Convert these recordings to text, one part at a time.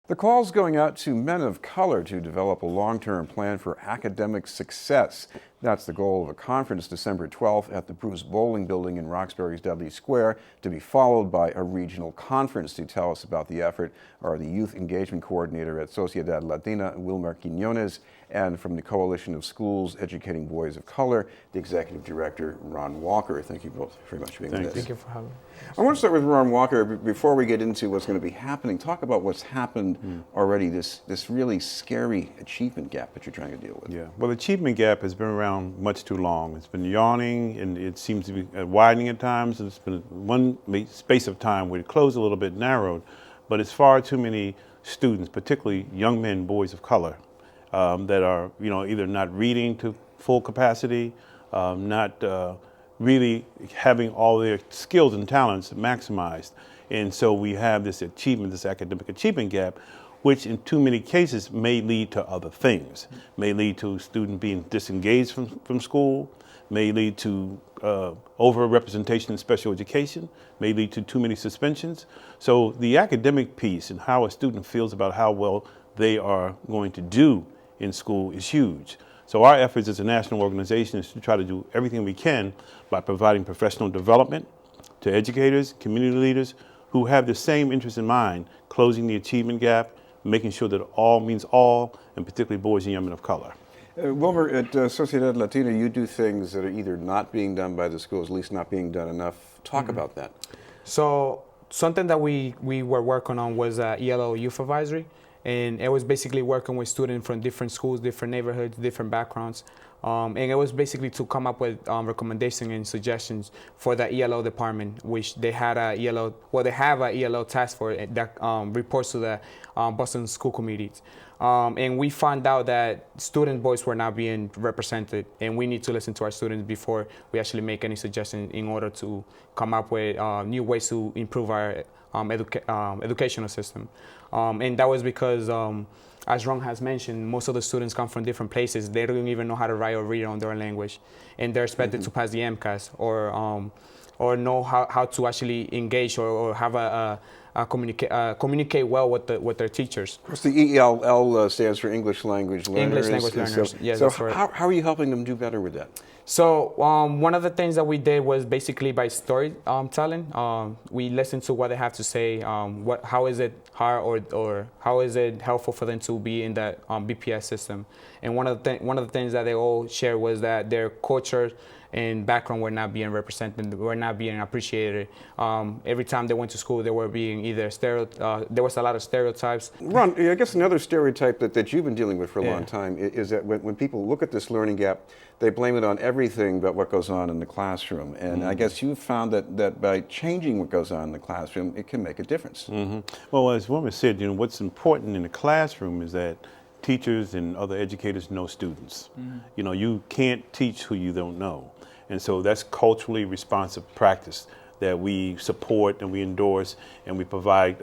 The call's going out to men of color to develop a long-term plan for academic success. That's the goal of a conference December 12th at the Bruce Bowling Building in Roxbury's Dudley Square, to be followed by a regional conference. To tell us about the effort are the Youth Engagement Coordinator at Sociedad Latina, Wilmer Quinones, and from the Coalition of Schools Educating Boys of Color, the Executive Director, Ron Walker. Thank you both very much for being with us. Thank you for having me. I want to start with Ron Walker. Before we get into what's going to be happening, talk about what's happened already, this really scary achievement gap that you're trying to deal with. Yeah, well, the achievement gap has been around much too long. It's been yawning, and it seems to be widening at times. It's been one space of time where it closed a little bit, narrowed, but it's far too many students, particularly young men, boys of color, that are, either not reading to full capacity, not really having all their skills and talents maximized. And so we have this achievement, this academic achievement gap, which in too many cases may lead to other things, may lead to a student being disengaged from school, may lead to overrepresentation in special education, may lead to too many suspensions. So the academic piece and how a student feels about how well they are going to do in school is huge. So our efforts as a national organization is to try to do everything we can by providing professional development to educators, community leaders who have the same interest in mind, closing the achievement gap, making sure that all means all, and particularly boys and young men of color. Wilmer, at Sociedad Latina, you do things that are either not being done by the schools, at least not being done enough. Talk about that. So something that we were working on was ELO Youth Advisory. And it was basically working with students from different schools, different neighborhoods, different backgrounds. And it was basically to come up with recommendations and suggestions for the ELO department, which they had they have a ELO task force that reports to the Boston school committees. And we found out that student voice were not being represented, and we need to listen to our students before we actually make any suggestions in order to come up with new ways to improve our educational system. And that was because, as Ron has mentioned, most of the students come from different places. They don't even know how to write or read on their language, and they're expected to pass the MCAS or know how to actually engage or have communicate well with their teachers. Of course, the ELL stands for English Language Learners. English Language Learners, yes. So how are you helping them do better with that? So one of the things that we did was basically by storytelling. We listened to what they have to say. How is it hard or how is it helpful for them to be in that BPS system? And one of the things that they all shared was that their culture and background were not being represented, were not being appreciated. Every time they went to school, they were being either there was a lot of stereotypes. Ron, I guess another stereotype that you've been dealing with for a long time is that when people look at this learning gap, they blame it on everything but what goes on in the classroom. And I guess you've found that by changing what goes on in the classroom, it can make a difference. Well, as Wilmer said, what's important in the classroom is that teachers and other educators know students. You can't teach who you don't know. And so that's culturally responsive practice that we support and we endorse, and we provide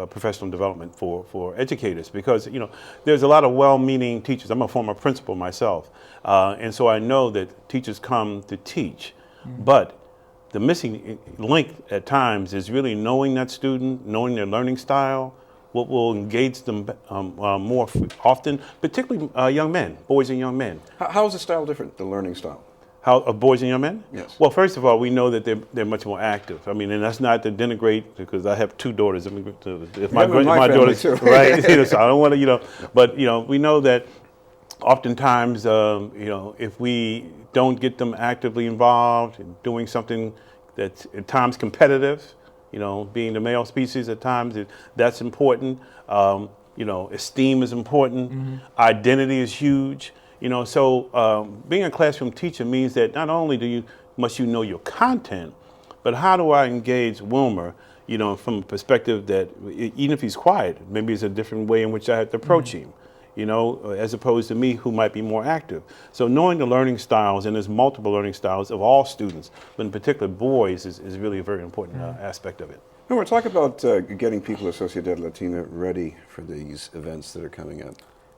professional development for educators, because there's a lot of well-meaning teachers. I'm a former principal myself, and so I know that teachers come to teach, but the missing link at times is really knowing that student, knowing their learning style, what will engage them more often, particularly young men, boys and young men. How is the style different, the learning style? How, of boys and young men? Yes. Well, first of all, we know that they're much more active. I mean, and that's not to denigrate, because I have two daughters. If my daughters, too. Right? So I don't want to, but we know that oftentimes, if we don't get them actively involved in doing something that's at times competitive, being the male species at times, that's important. Esteem is important. Identity is huge. So being a classroom teacher means that not only must you know your content, but how do I engage Wilmer, from a perspective that even if he's quiet, maybe it's a different way in which I have to approach him, as opposed to me, who might be more active. So knowing the learning styles, and there's multiple learning styles of all students, but in particular boys, is really a very important aspect of it. Wilmer, talk about getting people at Sociedad Latina ready for these events that are coming up.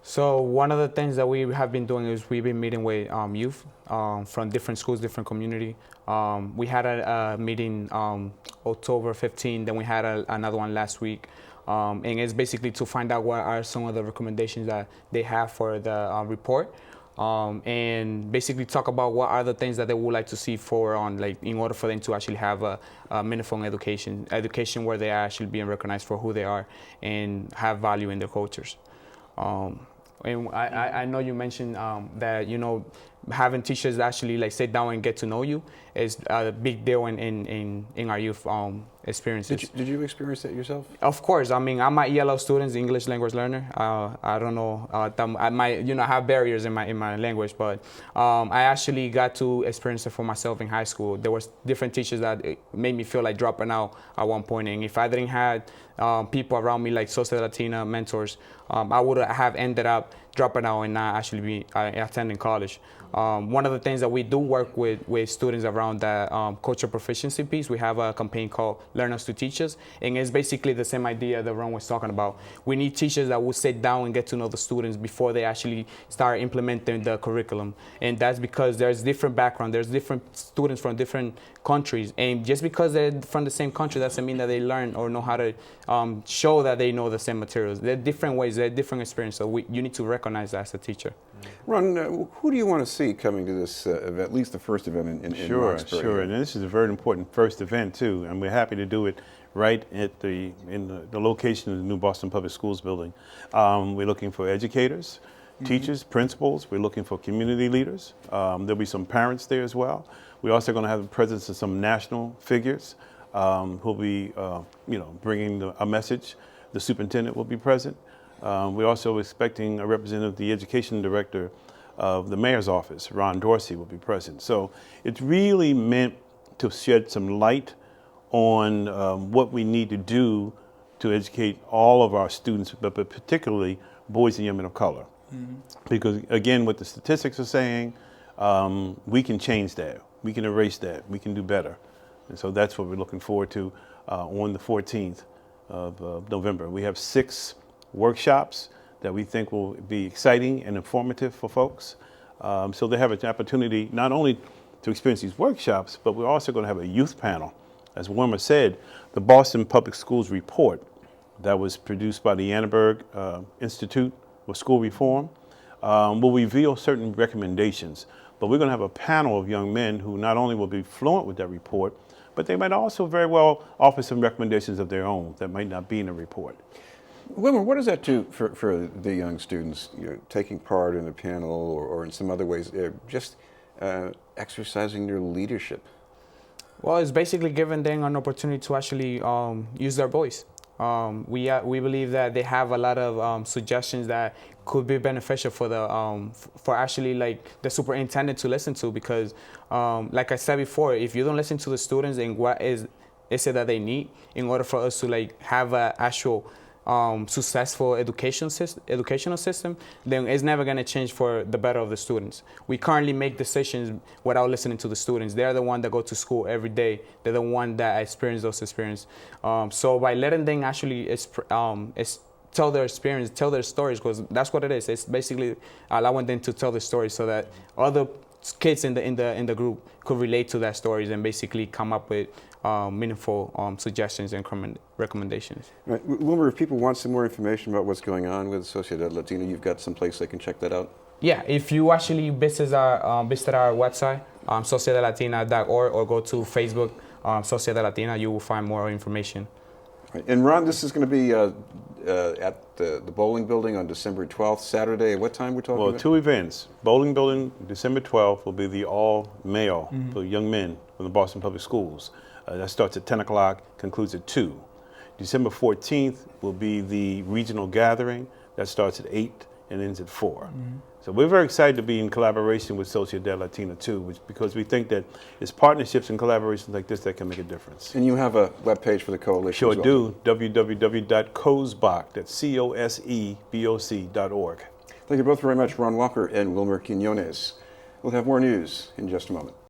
So one of the things that we have been doing is we've been meeting with youth from different schools, different community. We had a meeting October 15, then we had another one last week. And it's basically to find out what are some of the recommendations that they have for the report. And basically talk about what are the things that they would like to see for on, like, in order for them to actually have a meaningful education where they are actually being recognized for who they are and have value in their cultures. And I know you mentioned that, you know, having teachers actually like sit down and get to know you is a big deal in our youth experiences. Did you experience that yourself? Of course. I mean, I'm an ELL student, English language learner. I don't know, I might, you know, have barriers in my language, but I actually got to experience it for myself in high school. There was different teachers that made me feel like dropping out at one point, and if I didn't have people around me like Sociedad Latina mentors, I would have ended up dropping out and not actually be attending college. One of the things that we do work with students around the cultural proficiency piece, we have a campaign called Learn Us to Teach Us, and it's basically the same idea that Ron was talking about. We need teachers that will sit down and get to know the students before they actually start implementing the curriculum. And that's because there's different background, there's different students from different countries, and just because they're from the same country doesn't mean that they learn or know how to show that they know the same materials. There are different ways, there are different experiences, so you need to recognize that as a teacher. Ron, who do you want to see coming to this event, at least the first event in Roxbury? Sure, and this is a very important first event too, and we're happy to do it right at in the location of the new Boston Public Schools building. We're looking for educators, teachers, principals. We're looking for community leaders. There'll be some parents there as well. We're also going to have the presence of some national figures who'll be, bringing a message. The superintendent will be present. We're also expecting a representative of the education director of the mayor's office, Ron Dorsey, will be present. So it's really meant to shed some light on what we need to do to educate all of our students, but particularly boys and young men of color. Because again, what the statistics are saying, we can change that. We can erase that. We can do better. And so that's what we're looking forward to on the 14th of November. We have 6 workshops that we think will be exciting and informative for folks. So they have an opportunity not only to experience these workshops, but we're also going to have a youth panel. As Wilmer said, the Boston Public Schools report that was produced by the Annenberg Institute for School Reform will reveal certain recommendations. But we're going to have a panel of young men who not only will be fluent with that report, but they might also very well offer some recommendations of their own that might not be in the report. Wilmer, what does that do for the young students, taking part in a panel or in some other ways, just exercising their leadership? Well, it's basically giving them an opportunity to actually use their voice. We believe that they have a lot of suggestions that could be beneficial for the for actually like the superintendent to listen to, because like I said before, if you don't listen to the students and what is it that they need in order for us to like have an actual successful educational system, then it's never going to change for the better of the students. We currently make decisions without listening to the students. They're the one that go to school every day. They're the one that experience those experiences. So by letting them actually tell their experience, tell their stories, because that's what it is. It's basically allowing them to tell the stories so that other kids in the group could relate to that stories and basically come up with meaningful suggestions and recommendations. Right. Wilmer, if people want some more information about what's going on with Sociedad Latina, you've got some place they can check that out? Yeah, if you actually visit our website, sociedadlatina.org, or go to Facebook, Sociedad Latina, you will find more information. Right. And Ron, this is going to be at the bowling building on December 12th, Saturday. At what time we're talking about? Well, 2 events. Bowling building, December 12th, will be the all-male for young men from the Boston Public Schools. That starts at 10 o'clock, concludes at 2. December 14th will be the regional gathering. That starts at 8 and ends at 4. So we're very excited to be in collaboration with Sociedad Latina too, because we think that it's partnerships and collaborations like this that can make a difference. And you have a webpage for the coalition Sure as well. do, www.coseboc, that's COSEBOC.org. Thank you both very much, Ron Walker and Wilmer Quinones. We'll have more news in just a moment.